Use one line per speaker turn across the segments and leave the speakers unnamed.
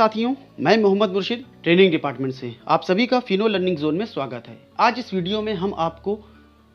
साथियों, मैं मोहम्मद मुर्शिद ट्रेनिंग डिपार्टमेंट से आप सभी का फिनो लर्निंग जोन में स्वागत है। आज इस वीडियो में हम आपको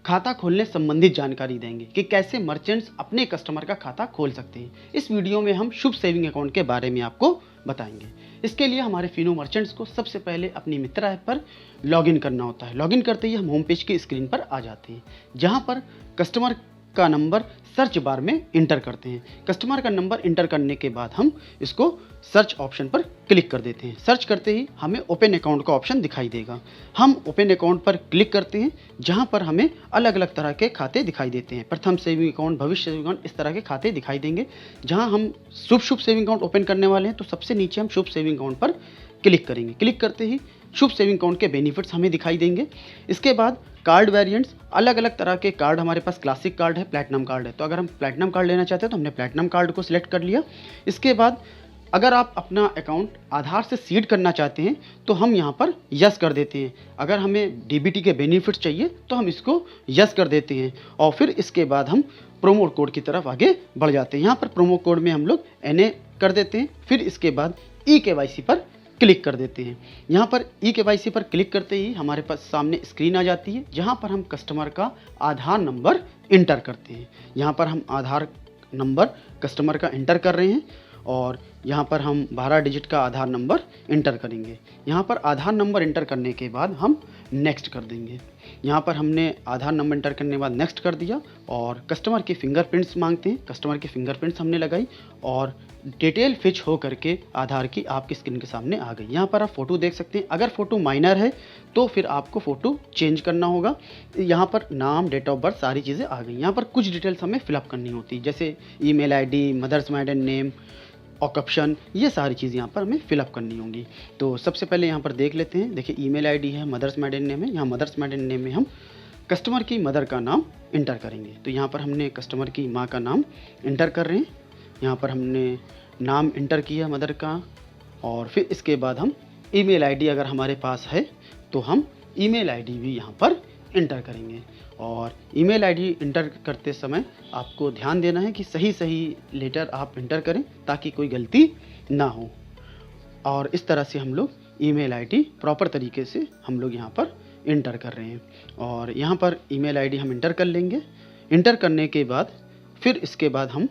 खाता खोलने संबंधित जानकारी देंगे कि कैसे मर्चेंट्स अपने कस्टमर का खाता खोल सकते हैं। इस वीडियो में हम शुभ सेविंग अकाउंट के बारे में आपको बताएंगे। इसके लिए हमारे फिनो मर्चेंट्स को सबसे पहले अपनी मित्रा ऐप पर लॉगिन करना होता है। लॉगिन करते ही हम होम पेज की स्क्रीन पर आ जाते हैं, जहां पर कस्टमर का नंबर सर्च बार में इंटर करते हैं। कस्टमर का नंबर इंटर करने के बाद हम इसको सर्च ऑप्शन पर क्लिक कर देते हैं। सर्च करते ही हमें ओपन अकाउंट का ऑप्शन दिखाई देगा। हम ओपन अकाउंट पर क्लिक करते हैं, जहां पर हमें अलग अलग तरह के खाते दिखाई देते हैं। प्रथम सेविंग अकाउंट, भविष्य सेविंग अकाउंट, इस तरह के खाते दिखाई देंगे। जहां हम शुभ सेविंग अकाउंट ओपन करने वाले हैं, तो सबसे नीचे हम शुभ सेविंग अकाउंट पर क्लिक करेंगे। क्लिक करते ही शुभ सेविंग अकाउंट के बेनिफिट्स हमें दिखाई देंगे। इसके बाद कार्ड वेरिएंट्स, अलग अलग तरह के कार्ड हमारे पास क्लासिक कार्ड है, प्लैटिनम कार्ड है। तो अगर हम प्लैटिनम कार्ड लेना चाहते हैं तो हमने प्लैटिनम कार्ड को सिलेक्ट कर लिया। इसके बाद अगर आप अपना अकाउंट आधार से सीड करना चाहते हैं तो हम यहाँ पर यस कर देते हैं। अगर हमें डीबीटी के बेनिफिट्स चाहिए तो हम इसको यस कर देते हैं और फिर इसके बाद हम प्रोमो कोड की तरफ आगे बढ़ जाते हैं। यहाँ पर प्रोमो कोड में हम लोग NA कर देते हैं। फिर इसके बाद eKYC पर क्लिक कर देते हैं। यहाँ पर eKYC पर क्लिक करते ही हमारे पास सामने स्क्रीन आ जाती है, जहाँ पर हम कस्टमर का आधार नंबर इंटर करते हैं। यहाँ पर हम आधार नंबर कस्टमर का इंटर कर रहे हैं और यहाँ पर हम 12 डिजिट का आधार नंबर इंटर करेंगे। यहाँ पर आधार नंबर इंटर करने के बाद हम नेक्स्ट कर देंगे। यहाँ पर हमने आधार नंबर इंटर करने के बाद नेक्स्ट कर दिया और कस्टमर के फिंगरप्रिंट्स मांगते हैं। कस्टमर की फिंगरप्रिंट्स हमने लगाई और डिटेल फिच हो करके आधार की आपकी स्क्रीन के सामने आ गई। यहाँ पर आप फ़ोटो देख सकते हैं। अगर फ़ोटो माइनर है तो फिर आपको फ़ोटो चेंज करना होगा। यहाँ पर नाम, डेट ऑफ बर्थ, सारी चीज़ें आ गई। यहाँ पर कुछ डिटेल्स हमें फिलअप करनी होती, जैसे email ID, mother's maiden name, occupation, ये सारी चीज़ यहाँ पर हमें फिलअप करनी होंगी। तो सबसे पहले यहाँ पर देख लेते हैं। देखिए, ईमेल आईडी है, मदर्स माइडन नेम है। यहाँ मदर्स माइडन नेम में हम कस्टमर की मदर का नाम इंटर करेंगे। तो यहाँ पर हमने कस्टमर की माँ का नाम इंटर कर रहे हैं। यहाँ पर हमने नाम इंटर किया मदर का और फिर इसके बाद हम ईमेल आईडी अगर हमारे पास है तो हम ईमेल आईडी भी यहाँ पर इंटर करेंगे। और ईमेल आईडी इंटर करते समय आपको ध्यान देना है कि सही लेटर आप इंटर करें ताकि कोई गलती ना हो। और इस तरह से हम लोग ईमेल आईडी प्रॉपर तरीके से हम लोग यहाँ पर इंटर कर रहे हैं। और यहाँ पर ईमेल आईडी हम इंटर कर लेंगे। इंटर करने के बाद फिर इसके बाद हम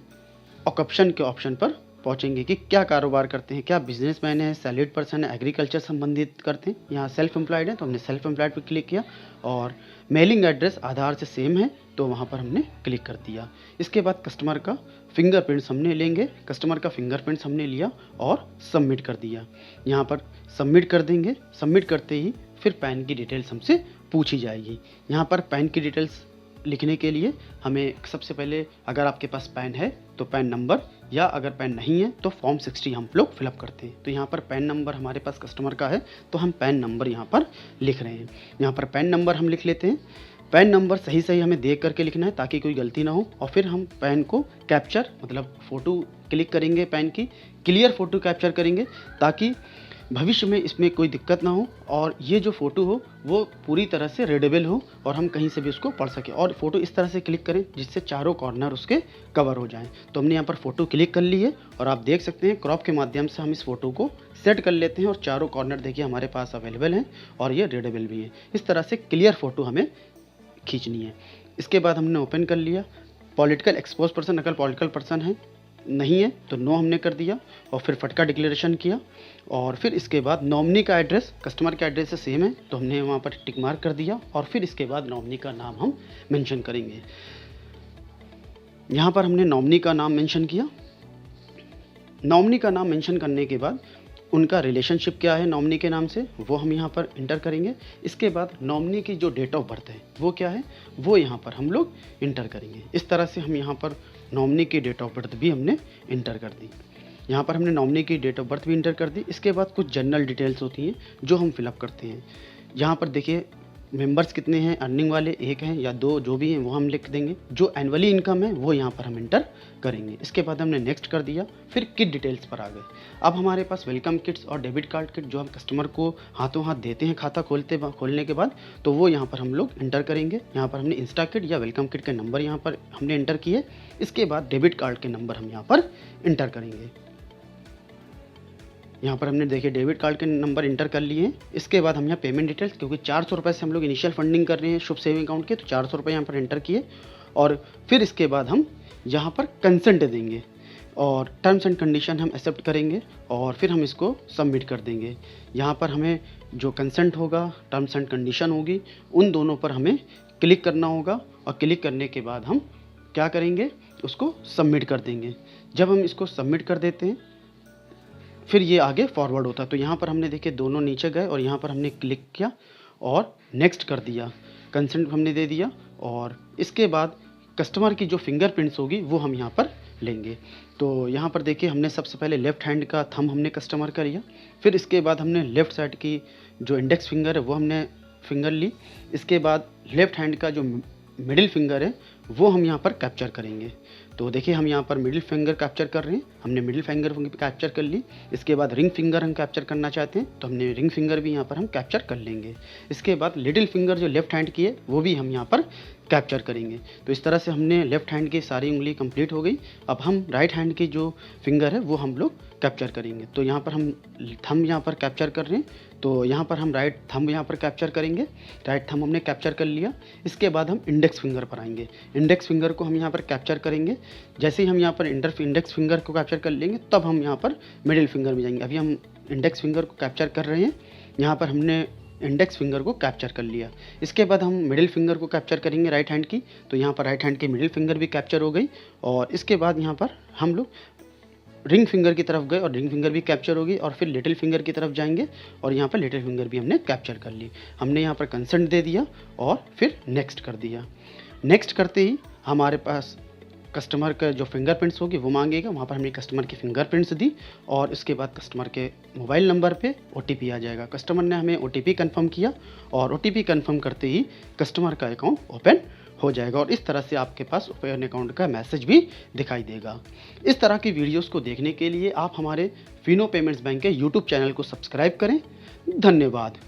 ऑक्यूपेशन के ऑप्शन पर पहुँचेंगे कि क्या कारोबार करते हैं, क्या बिजनेसमैन है, सैलरीड पर्सन है, एग्रीकल्चर संबंधित करते हैं। यहाँ सेल्फ एम्प्लॉयड है तो हमने सेल्फ एम्प्लॉयड पर क्लिक किया और मेलिंग एड्रेस आधार से सेम है तो वहाँ पर हमने क्लिक कर दिया। इसके बाद कस्टमर का फिंगरप्रिंट्स हमने लेंगे। कस्टमर का फिंगरप्रिंट्स हमने लिया और सबमिट कर दिया। यहाँ पर सबमिट कर देंगे। सबमिट करते ही फिर पैन की डिटेल्स हमसे पूछी जाएगी। यहाँ पर पैन की डिटेल्स लिखने के लिए हमें सबसे पहले, अगर आपके पास पैन है तो पैन नंबर, या अगर पैन नहीं है तो फॉर्म 60 हम लोग फिलअप करते हैं। तो यहाँ पर पैन नंबर हमारे पास कस्टमर का है तो हम पैन नंबर यहाँ पर लिख रहे हैं। यहाँ पर पैन नंबर हम लिख लेते हैं। पैन नंबर सही हमें देख करके लिखना है ताकि कोई गलती ना हो। और फिर हम पैन को कैप्चर, मतलब फ़ोटो क्लिक करेंगे, पैन की क्लियर फ़ोटो कैप्चर करेंगे ताकि भविष्य में इसमें कोई दिक्कत ना हो और ये जो फ़ोटो हो वो पूरी तरह से रीडेबल हो और हम कहीं से भी उसको पढ़ सकें। और फ़ोटो इस तरह से क्लिक करें जिससे चारों कॉर्नर उसके कवर हो जाएं। तो हमने यहाँ पर फ़ोटो क्लिक कर ली है और आप देख सकते हैं क्रॉप के माध्यम से हम इस फ़ोटो को सेट कर लेते हैं और चारों कॉर्नर देखिए हमारे पास अवेलेबल हैं और ये रीडेबल भी है। इस तरह से क्लियर फ़ोटो हमें खींचनी है। इसके बाद हमने ओपन कर लिया। पॉलिटिकल एक्सपोज पर्सन, अगर पॉलिटिकल पर्सन है नहीं है तो नो हमने कर दिया और फिर फटका डिक्लेरेशन किया। और फिर इसके बाद नॉमिनी का एड्रेस कस्टमर के एड्रेस से सेम है तो हमने वहाँ पर टिक मार्क कर दिया। और फिर इसके बाद नॉमिनी का नाम हम मेंशन करेंगे। यहाँ पर हमने नॉमिनी का नाम मेंशन किया। नॉमिनी का नाम मेंशन करने के बाद उनका रिलेशनशिप क्या है नॉमिनी के नाम से वो हम यहाँ पर इंटर करेंगे। इसके बाद नॉमिनी की जो डेट ऑफ बर्थ है वो क्या है वो यहाँ पर हम लोग इंटर करेंगे। इस तरह से हम यहाँ पर नॉमिनी की डेट ऑफ बर्थ भी हमने इंटर कर दी। यहाँ पर हमने नॉमिनी की डेट ऑफ बर्थ भी इंटर कर दी। इसके बाद कुछ जनरल डिटेल्स होती हैं जो हम फिलअप करते हैं। यहाँ पर देखिए मेंबर्स कितने हैं, अर्निंग वाले 1 हैं या 2, जो भी हैं वो हम लिख देंगे। जो एनुअली इनकम है वो यहाँ पर हम इंटर करेंगे। इसके बाद हमने नेक्स्ट कर दिया। फिर किट डिटेल्स पर आ गए। अब हमारे पास वेलकम किट्स और डेबिट कार्ड किट जो हम कस्टमर को हाथों हाथ देते हैं खाता खोलने के बाद, तो वो यहाँ पर हम लोग इंटर करेंगे। यहाँ पर हमने इंस्टा किट या वेलकम किट के नंबर यहाँ पर हमने इंटर किए। इसके बाद डेबिट कार्ड के नंबर हम यहाँ पर इंटर करेंगे। यहाँ पर हमने देखिए डेबिट कार्ड के नंबर इंटर कर लिए हैं। इसके बाद हम यहाँ पेमेंट डिटेल्स, क्योंकि 400 रुपये से हम लोग इनिशियल फंडिंग कर रहे हैं शुभ सेविंग अकाउंट के, तो 400 रुपये यहाँ पर इंटर किए। और फिर इसके बाद हम यहाँ पर कंसेंट देंगे और टर्म्स एंड कंडीशन हम एक्सेप्ट करेंगे और फिर हम इसको सबमिट कर देंगे। यहाँ पर हमें जो कंसेंट होगा, टर्म्स एंड कंडीशन होगी, उन दोनों पर हमें क्लिक करना होगा और क्लिक करने के बाद हम क्या करेंगे, उसको सबमिट कर देंगे। जब हम इसको सबमिट कर देते हैं फिर ये आगे फॉरवर्ड होता है। तो यहाँ पर हमने देखिए दोनों नीचे गए और यहाँ पर हमने क्लिक किया और नेक्स्ट कर दिया, कंसेंट हमने दे दिया। और इसके बाद कस्टमर की जो फिंगरप्रिंट्स होगी वो हम यहाँ पर लेंगे। तो यहाँ पर देखिए हमने सबसे पहले लेफ़्ट हैंड का थंब हमने कस्टमर का लिया, फिर इसके बाद हमने लेफ़्ट साइड की जो इंडेक्स फिंगर है वो हमने फिंगर ली। इसके बाद लेफ़्ट हैंड का जो मिडिल फिंगर है वो हम यहाँ पर कैप्चर करेंगे। तो देखिए हम यहाँ पर मिडिल फिंगर कैप्चर कर रहे हैं, हमने मिडिल फिंगर कैप्चर कर ली। इसके बाद रिंग फिंगर हम कैप्चर करना चाहते हैं तो हमने रिंग फिंगर भी यहाँ पर हम कैप्चर कर लेंगे। इसके बाद लिटिल फिंगर जो लेफ़्ट हैंड की है वो भी हम यहाँ पर कैप्चर करेंगे। तो इस तरह से हमने लेफ़्ट हैंड की सारी उंगली कंप्लीट हो गई। अब हम राइट हैंड की जो फिंगर है वो हम लोग कैप्चर करेंगे। तो यहाँ पर हम थंब यहाँ पर कैप्चर कर रहे हैं, तो यहाँ पर हम राइट थंब यहाँ पर कैप्चर करेंगे। राइट थंब हमने कैप्चर कर लिया। इसके बाद हम इंडेक्स फिंगर पर आएंगे, इंडेक्स फिंगर को हम यहाँ पर कैप्चर करेंगे। जैसे ही हम यहाँ पर इंडेक्स फिंगर को कैप्चर कर लेंगे तब हम यहाँ पर मिडिल फिंगर में जाएंगे। अभी हम इंडेक्स फिंगर को कैप्चर कर रहे हैं, यहाँ पर हमने इंडेक्स फिंगर को कैप्चर कर लिया। इसके बाद हम मिडिल फिंगर को कैप्चर करेंगे राइट हैंड की, तो यहाँ पर राइट हैंड की मिडिल फिंगर भी कैप्चर हो गई। और इसके बाद यहाँ पर हम लोग रिंग फिंगर की तरफ गए और रिंग फिंगर भी कैप्चर होगी और फिर लिटिल फिंगर की तरफ जाएंगे और यहाँ पर लिटिल फिंगर भी हमने कैप्चर कर ली। हमने यहाँ पर कंसेंट दे दिया और फिर नेक्स्ट कर दिया। नेक्स्ट करते ही हमारे पास कस्टमर का जो फिंगरप्रिंट्स होगी वो मांगेगा, वहाँ पर हमने कस्टमर की फिंगरप्रिंट्स दी और इसके बाद कस्टमर के मोबाइल नंबर पे OTP आ जाएगा। कस्टमर ने हमें OTP कंफर्म किया और OTP कंफर्म करते ही कस्टमर का अकाउंट ओपन हो जाएगा और इस तरह से आपके पास ओपन अकाउंट का मैसेज भी दिखाई देगा। इस तरह की वीडियोस को देखने के लिए आप हमारे फिनो पेमेंट्स बैंक के YouTube चैनल को सब्सक्राइब करें। धन्यवाद।